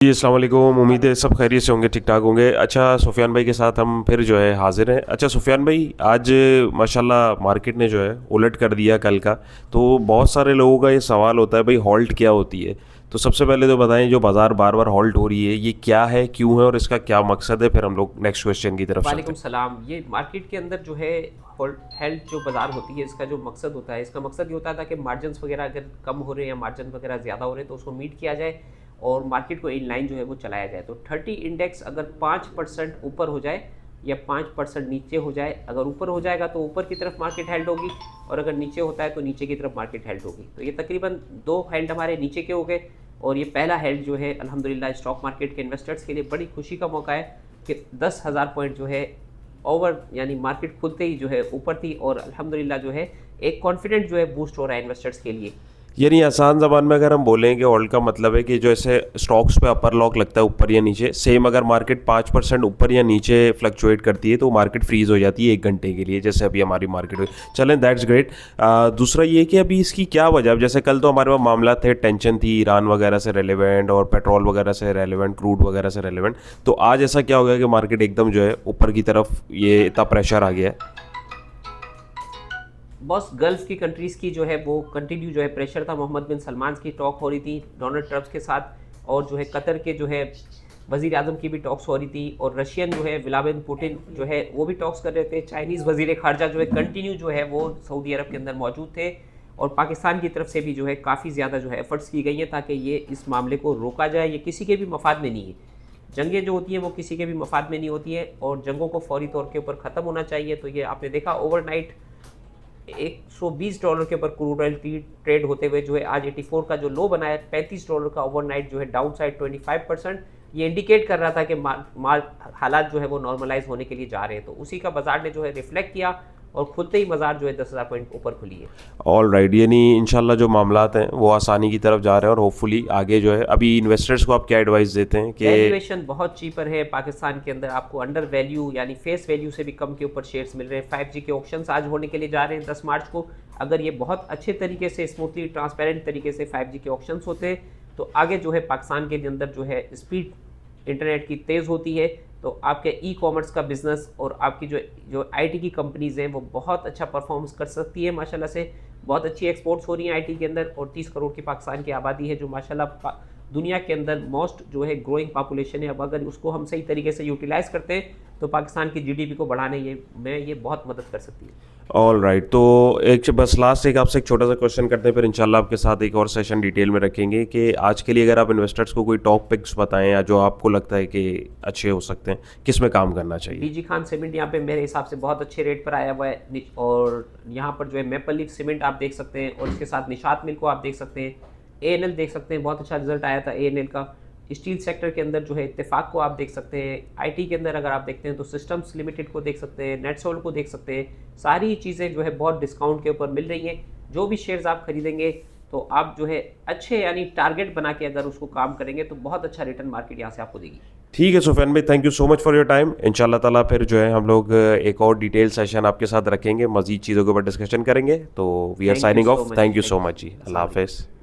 जी, अस्सलाम वालेकुम। उम्मीद है सब खैरियत से होंगे, ठीक-ठाक होंगे। अच्छा, सुफ़ियान भाई के साथ हम फिर जो है हाज़िर हैं। अच्छा सुफ़ियान भाई, आज माशाल्लाह मार्केट ने जो है उलट कर दिया कल का। तो बहुत सारे लोगों का ये सवाल होता है, भाई हॉल्ट क्या होती है? तो सबसे पहले तो बताएं, जो बाज़ार बार-बार हॉल्ट हो रही है, ये क्या है, क्यों है और इसका क्या मकसद है? फिर हम लोग नेक्स्ट क्वेश्चन की तरफ चलते वालेकुम हैं। सलाम। ये मार्केट के अंदर जो है हेल्थ जो बाजार होती है, इसका जो मकसद होता है, इसका मकसद ये होता था कि मार्जिन्स वगैरह अगर कम हो रहे हैं या मार्जिन वगैरह ज़्यादा हो रहे हैं तो उसको मीट किया जाए और मार्केट को इन लाइन जो है वो चलाया जाए। तो 30 इंडेक्स अगर 5% ऊपर हो जाए या 5% नीचे हो जाए, अगर ऊपर हो जाएगा तो ऊपर की तरफ मार्केट हेल्ड होगी और अगर नीचे होता है तो नीचे की तरफ मार्केट हेल्ड होगी। तो ये तकरीबन 2 हेल्ड हमारे नीचे के हो गए और ये पहला हेल्ड जो है अल्हम्दुलिल्लाह स्टॉक मार्केट के इन्वेस्टर्स के लिए बड़ी खुशी का मौका है कि 10,000 पॉइंट जो है ओवर, यानी मार्केट खुलते ही जो है ऊपर थी और अल्हम्दुलिल्लाह जो है एक कॉन्फिडेंट जो है बूस्ट हो रहा है इन्वेस्टर्स के लिए। यानी आसान ज़बान में अगर हम बोलें कि हॉल्ट का मतलब है कि जैसे स्टॉक्स पे अपर लॉक लगता है ऊपर या नीचे, सेम अगर मार्केट 5% ऊपर या नीचे फ्लक्चुएट करती है तो मार्केट फ्रीज हो जाती है 1 घंटे के लिए, जैसे अभी हमारी मार्केट हुई। चलें, दैट्स ग्रेट। दूसरा ये कि अभी इसकी क्या वजह, जैसे कल तो हमारे पास मामला थे, टेंशन थी ईरान वगैरह से रेलिवेंट और पेट्रोल वगैरह से रेलिवेंट, क्रूड वगैरह से रेलिवेंट। तो आज ऐसा क्या हो गया कि मार्केट एकदम जो है ऊपर की तरफ ये इतना प्रेशर आ गया है? बस गल्फ की कंट्रीज़ की जो है वो कंटिन्यू जो है प्रेशर था। मोहम्मद बिन सलमान की टॉक हो रही थी डोनाल्ड ट्रम्प के साथ और जो है कतर के जो है वज़ीर आज़म की भी टॉक्स हो रही थी और रशियन जो है व्लादिमीर पुतिन जो है वो भी टॉक्स कर रहे थे। चाइनीज़ वज़ीर ख़ारजा जो है कंटिन्यू जो है वो सऊदी अरब के अंदर मौजूद थे और पाकिस्तान की तरफ से भी जो है काफ़ी ज़्यादा जो है एफर्ट्स की गई हैं ताकि ये इस मामले को रोका जाए। ये किसी के भी मफाद में नहीं है। जंगें जो होती हैं वो किसी के भी मफाद में नहीं होती हैं और जंगों को फौरी तौर के ऊपर ख़त्म होना चाहिए। तो ये आपने देखा ओवरनाइट $120 के ऊपर क्रूड ऑयल की ट्रेड होते हुए जो है आज 84 का जो लो बनाया, $35 का ओवरनाइट जो है डाउन साइड 25%। ये इंडिकेट कर रहा था कि हालात जो है वो नॉर्मलाइज होने के लिए जा रहे हैं। तो उसी का बाजार ने जो है रिफ्लेक्ट किया और खुलते ही बाजार जो है 10,000 पॉइंट ऊपर खुली है। ऑल राइट, यानी इंशाल्लाह जो मामलात हैं वो आसानी की तरफ जा रहे हैं और होपफुली आगे जो है, अभी इन्वेस्टर्स को आप क्या एडवाइस देते हैं कि वैल्यूएशन बहुत चीपर है पाकिस्तान के अंदर, आपको अंडर वैल्यू यानी फेस वैल्यू से भी कम के ऊपर शेयर्स मिल रहे हैं। 5G के ऑप्शंस आज होने के लिए जा रहे हैं 10 मार्च को। अगर ये बहुत अच्छे तरीके से स्मूथली ट्रांसपेरेंट तरीके से 5G के ऑप्शंस होते हैं तो आगे जो है पाकिस्तान के अंदर जो है स्पीड इंटरनेट की तेज़ होती है तो आपके ई कॉमर्स का बिज़नेस और आपकी जो जो आईटी की कंपनीज़ हैं वो बहुत अच्छा परफॉर्मेंस कर सकती है। माशाल्लाह से बहुत अच्छी एक्सपोर्ट्स हो रही हैं आईटी के अंदर और 30 करोड़ की पाकिस्तान की आबादी है जो माशाल्लाह दुनिया के अंदर मोस्ट जो है ग्रोइंग पॉपुलेशन है। अब अगर उसको हम सही तरीके से यूटिलाइज़ करते हैं तो पाकिस्तान की जीडीपी को बढ़ाने ये बहुत मदद कर सकती है। All right. तो एक बस लास्ट एक आपसे एक छोटा सा क्वेश्चन करते हैं, फिर इंशाल्लाह आपके साथ एक और सेशन डिटेल में रखेंगे कि आज के लिए अगर आप इन्वेस्टर्स को कोई टॉप पिक्स बताएं या जो आपको लगता है कि अच्छे हो सकते हैं, किस में काम करना चाहिए? बीजी खान सीमेंट यहाँ पे मेरे हिसाब से बहुत अच्छे रेट पर आया हुआ है और यहाँ पर जो है मेपल लीफ सीमेंट आप देख सकते हैं और इसके साथ निशात मिल को आप देख सकते हैं। एएनएल देख सकते हैं, बहुत अच्छा रिजल्ट आया था एएनएल का। स्टील सेक्टर के अंदर जो है इत्तेफाक को आप देख सकते हैं। आईटी के अंदर अगर आप देखते हैं तो सिस्टम्स लिमिटेड को देख सकते हैं, नेटसोल को देख सकते हैं। सारी चीज़ें जो है बहुत डिस्काउंट के ऊपर मिल रही हैं। जो भी शेयर्स आप खरीदेंगे तो आप जो है अच्छे यानी टारगेट बना के अगर उसको काम करेंगे तो बहुत अच्छा रिटर्न मार्केट यहाँ से आपको देगी। ठीक है सुफैन भाई, thank you so much for your time. इंशाल्लाह ताला फिर जो है हम लोग एक और डिटेल सेशन आपके साथ रखेंगे, मज़ीद चीज़ों के ऊपर डिस्कशन करेंगे। तो we are thank you signing so off, much. Thank you thank so you. Much जी, अल्लाह अस्सलाम वालेकुम। हाफिज़।